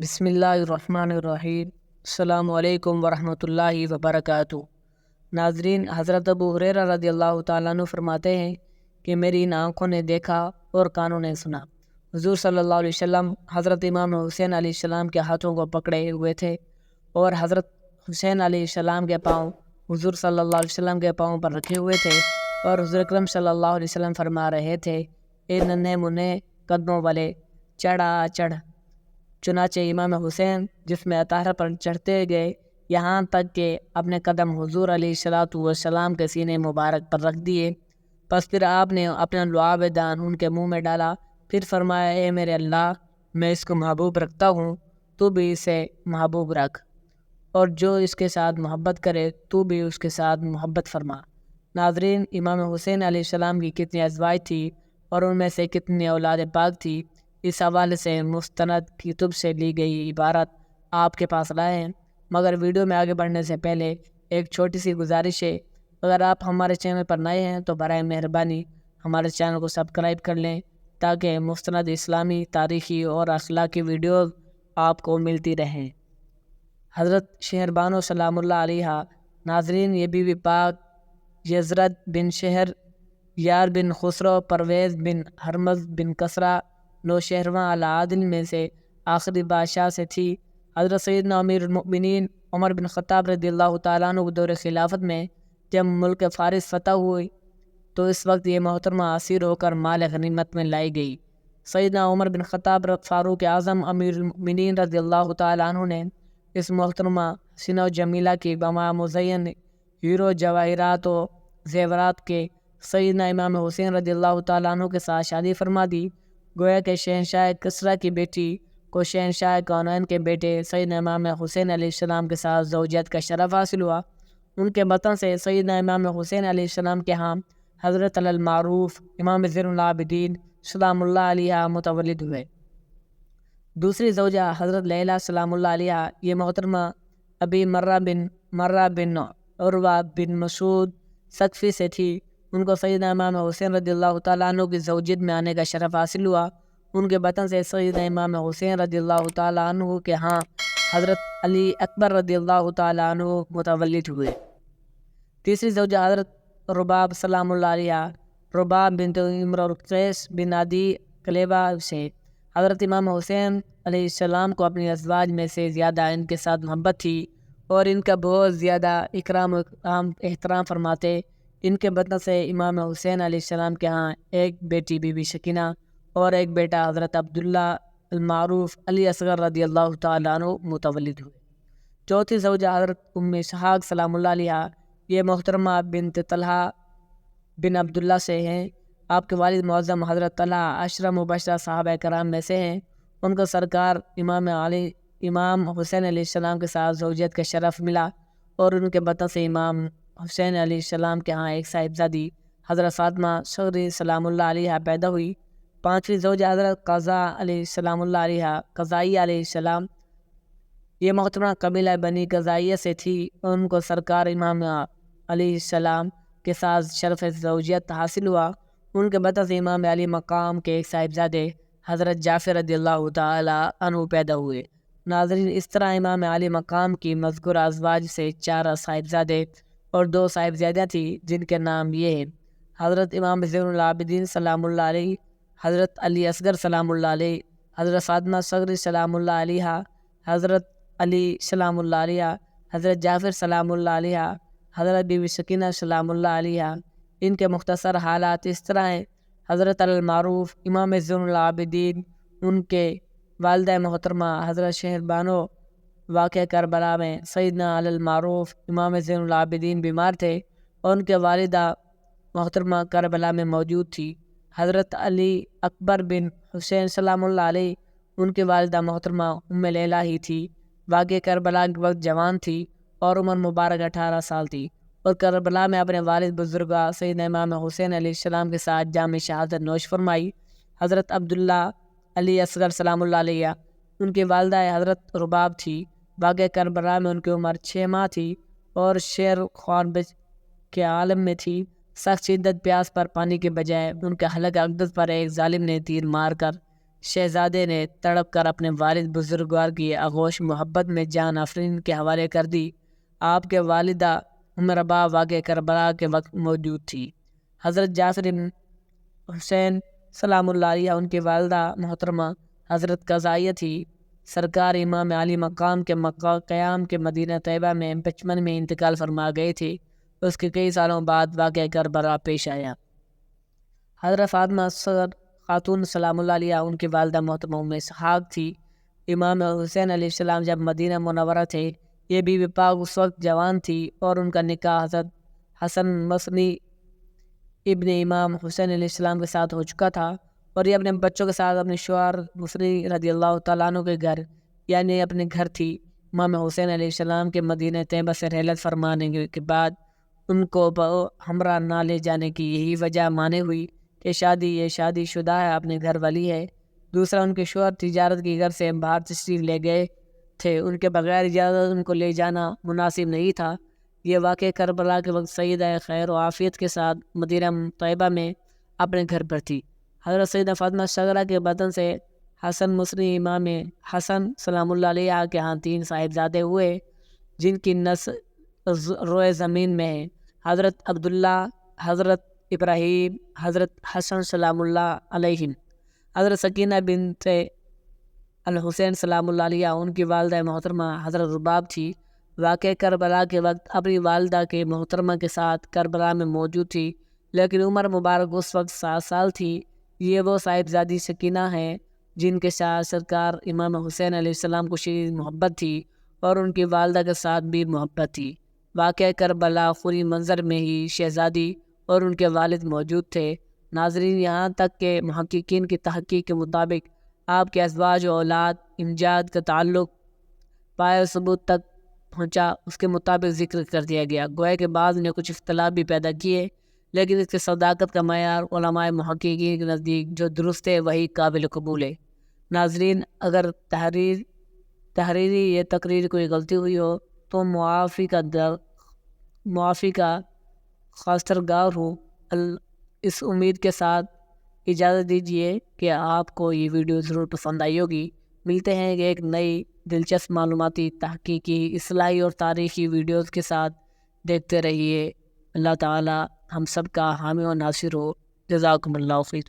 بسم اللہ الرحمن الرحیم۔ السلام علیکم ورحمۃ اللہ وبرکاتہ۔ ناظرین، حضرت ابو ہریرہ رضی اللہ تعالیٰ عنہ فرماتے ہیں کہ میری ان آنکھوں نے دیکھا اور کانوں نے سنا، حضور صلی اللہ علیہ وسلم حضرت امام حسین علیہ السلام کے ہاتھوں کو پکڑے ہوئے تھے اور حضرت حسین علیہ السلام کے پاؤں حضور صلی اللہ علیہ وسلم کے پاؤں پر رکھے ہوئے تھے اور حضور اکرم صلی اللہ علیہ وسلم فرما رہے تھے، اے ننھے منھے قدموں والے، چڑھا چڑھ۔ چنانچہ امام حسین جسم اطہرہ پر چڑھتے گئے یہاں تک کہ اپنے قدم حضور علیہ الصلوۃ والسلام کے سینے مبارک پر رکھ دیے۔ پس پھر آپ نے اپنا لعاب دان ان کے منہ میں ڈالا، پھر فرمایا، اے میرے اللہ، میں اس کو محبوب رکھتا ہوں، تو بھی اسے محبوب رکھ، اور جو اس کے ساتھ محبت کرے تو بھی اس کے ساتھ محبت فرما۔ ناظرین، امام حسین علیہ السلام کی کتنی ازواج تھی اور ان میں سے کتنی اولاد پاک تھی، اس حوالے سے مستند کتب سے لی گئی عبارت آپ کے پاس لائے ہیں، مگر ویڈیو میں آگے بڑھنے سے پہلے ایک چھوٹی سی گزارش ہے، اگر آپ ہمارے چینل پر نئے ہیں تو برائے مہربانی ہمارے چینل کو سبسکرائب کر لیں تاکہ مستند اسلامی، تاریخی اور اخلاقی ویڈیوز آپ کو ملتی رہیں۔ حضرت شہر بانو سلام اللہ علیہ۔ ناظرین، یہ بیوی پاک یزرد بن شہر یار بن خسرو پرویز بن ہرمز بن کسرا نوشہرواں العادل میں سے آخری بادشاہ سے تھی۔ حضرت سیدنا امیر المؤمنین عمر بن خطاب رضی اللہ تعالیٰ عنہ دور خلافت میں جب ملک فارس فتح ہوئی تو اس وقت یہ محترمہ اسیر ہو کر مال غنیمت میں لائی گئی۔ سیدنا عمر بن خطاب فاروق اعظم امیر المؤمنین رضی اللہ تعالیٰ عنہ نے اس محترمہ حسینہ و جمیلہ کی بما مزین ہیرو جواہرات و زیورات کے سیدنا امام حسین رضی اللہ تعالیٰ عنہ کے ساتھ شادی فرما دی۔ گویا کہ شہنشاہ کسریٰ کی بیٹی کو شہنشاہ کونین کے بیٹے سیدنا امام حسین علیہ السلام کے ساتھ زوجیت کا شرف حاصل ہوا۔ ان کے بطن سے سیدنا امام حسین علیہ السلام کے ہاں حضرت علی المعروف امام زین العابدین سلام اللہ علیہ متولد ہوئے۔ دوسری زوجہ حضرت لیلہ سلام اللہ علیہ، یہ محترمہ ابی مرہ بن عروہ بن مسعود ثقفی سے تھی۔ ان کو سیدنا امام حسین رضی اللہ تعالیٰ عنہ کی زوجیت میں آنے کا شرف حاصل ہوا۔ ان کے بطن سے سیدنا امام حسین رضی اللہ تعالیٰ عنہ کے ہاں حضرت علی اکبر رضی اللہ تعالیٰ عنہ متولد ہوئے۔ تیسری زوجہ حضرت رباب سلام اللہ علیہ، رباب بنت امرؤ القیس بن عدی کلیبہ سے۔ حضرت امام حسین علیہ السلام کو اپنی ازواج میں سے زیادہ ان کے ساتھ محبت تھی اور ان کا بہت زیادہ احترام فرماتے۔ ان کے بطن سے امام حسین علیہ السلام کے ہاں ایک بیٹی بی بی سکینہ اور ایک بیٹا حضرت عبداللہ المعروف علی اصغر رضی اللہ تعالیٰ عنہ متولد ہوئے۔ چوتھی زوجہ حضرت ام اسحاق سلام اللہ علیہ، یہ محترمہ بنت طلحہ بن عبداللہ سے ہیں۔ آپ کے والد معظم حضرت طلحہ عشرہ مبشرہ صحابہ کرام میں سے ہیں۔ ان کو سرکار امام حسین علیہ السلام کے ساتھ زوجیت کا شرف ملا اور ان کے بطن سے امام حسین علیہ السلام کے ہاں ایک صاحبزادی حضرت فاطمہ صغری سلام اللہ علیہ پیدا ہوئی۔ پانچویں زوجہ حضرت قضاء علیہ السلام اللہ علیہ، قضائی علیہ السلام، یہ محترمہ قبیلہ بنی قضائیہ سے تھی اور ان کو سرکار امام علیہ السلام کے ساتھ شرف زوجیت حاصل ہوا۔ ان کے بطن سے امام علی مقام کے ایک صاحبزادے حضرت جعفر رضی اللہ تعالی عنہ پیدا ہوئے۔ ناظرین، اس طرح امام علی مقام کی مذکورہ ازواج سے 4 صاحبزادے اور 2 صاحبزادیاں تھیں جن کے نام یہ ہیں: حضرت امام زین العابدین سلام اللہ علیہ، حضرت علی اصغر سلام اللہ علیہ، حضرت فاطمہ صغری سلام اللہ علیہ، حضرت علی سلام اللہ علیہ، حضرت جعفر سلام اللہ علیہ، حضرت بی بی سکینہ سلام اللہ علیہ۔ ان کے مختصر حالات اس طرح ہیں: حضرت علی المعروف امام زین العابدین، ان کے والدہ محترمہ حضرت شہر بانو واقع کربلا میں سیدنا علی المعروف امام زین العابدین بیمار تھے اور ان کے والدہ محترمہ کربلا میں موجود تھی۔ حضرت علی اکبر بن حسین سلام اللہ علیہ، ان کی والدہ محترمہ ام لیلہ ہی تھی۔ واقع کربلا کے وقت جوان تھی اور عمر مبارک 18 سال تھی اور کربلا میں اپنے والد بزرگاہ سیدنا امام حسین علیہ السلام کے ساتھ جام شہادت نوش فرمائی۔ حضرت عبداللہ علی اصغر سلام اللہ علیہ، ان کی والدہ حضرت رباب تھی۔ واقع کربلا میں ان کی عمر 6 ماہ تھی اور شیر خوار کے عالم میں تھی۔ سخت شدت پیاس پر پانی کے بجائے ان کے حلق اقدس پر ایک ظالم نے تیر مار کر شہزادے نے تڑپ کر اپنے والد بزرگوار کی آغوش محبت میں جان آفرین کے حوالے کر دی۔ آپ کے والدہ امربا واقع کربلا کے وقت موجود تھی۔ حضرت جعفر بن حسین سلام اللہ علیہ ان کی والدہ محترمہ حضرت قضائیہ تھی۔ سرکار امام عالی مقام کے مکہ قیام کے مدینہ طیبہ میں 55 میں انتقال فرما گئے تھے۔ اس کے کئی سالوں بعد واقعہ کربلا پیش آیا۔ حضرت فاطمہ صغر خاتون سلام اللہ علیہ ان کی والدہ محترمہ ام اسحاق تھی۔ امام حسین علیہ السلام جب مدینہ منورہ تھے، یہ بیوی پاک اس وقت جوان تھی اور ان کا نکاح حضرت حسن مصنی ابن امام حسین علیہ السلام کے ساتھ ہو چکا تھا، اور یہ اپنے بچوں کے ساتھ اپنے شوہر مصنی رضی اللہ تعالیٰ عنہ کے گھر یعنی اپنے گھر تھی۔ امام حسین علیہ السلام کے مدینہ طیبہ سے رحلت فرمانے کے بعد ان کو ہمراہ نہ لے جانے کی یہی وجہ مانے ہوئی کہ یہ شادی شدہ ہے، اپنے گھر والی ہے۔ دوسرا، ان کے شوہر تجارت کی غرض سے باہر تشریف لے گئے تھے، ان کے بغیر اجازت ان کو لے جانا مناسب نہیں تھا۔ یہ واقعہ کربلا کے وقت سیدہ خیر و عافیت کے ساتھ مدینہ طیبہ میں اپنے گھر پر تھی۔ حضرت سیدہ فاطمہ زہرا کے بدن سے حسن مصنی امام حسن سلام اللہ علیہ کے ہاں 3 صاحبزادے ہوئے، جن کی نسل روئے زمین میں ہے۔ حضرت عبداللہ، حضرت ابراہیم، حضرت حسن سلام اللہ علیہ، حضرت سکینہ بنت الحسین سلام اللہ علیہ ان کی والدہ محترمہ حضرت رباب تھی۔ واقعہ کربلا کے وقت اپنی والدہ کے محترمہ کے ساتھ کربلا میں موجود تھی، لیکن عمر مبارک اس وقت 7 سال تھی۔ یہ وہ صاحبزادی سکینہ ہیں جن کے ساتھ سرکار امام حسین علیہ السلام کو شدید محبت تھی اور ان کی والدہ کے ساتھ بھی محبت تھی۔ واقعہ کربلا خوری منظر میں ہی شہزادی اور ان کے والد موجود تھے۔ ناظرین، یہاں تک کہ محققین کی تحقیق کے مطابق آپ کے ازواج و اولاد امجاد کا تعلق پائے ثبوت تک پہنچا، اس کے مطابق ذکر کر دیا گیا۔ گویا کہ بعض نے کچھ اختلاف بھی پیدا کیے، لیکن اس کے صداقت کا معیار علماء محققین کے نزدیک جو درست ہے وہی قابل قبول ہے۔ ناظرین، اگر تحریری یہ تقریر کوئی غلطی ہوئی ہو تو معافی کا خواستگار ہوں۔ اس امید کے ساتھ اجازت دیجیے کہ آپ کو یہ ویڈیو ضرور پسند آئی ہوگی۔ ملتے ہیں کہ ایک نئی دلچسپ معلوماتی، تحقیقی، اصلاحی اور تاریخی ویڈیوز کے ساتھ۔ دیکھتے رہیے۔ اللہ تعالی ہم سب کا حامی و ناصر ہو۔ جزاکم اللہ خیر۔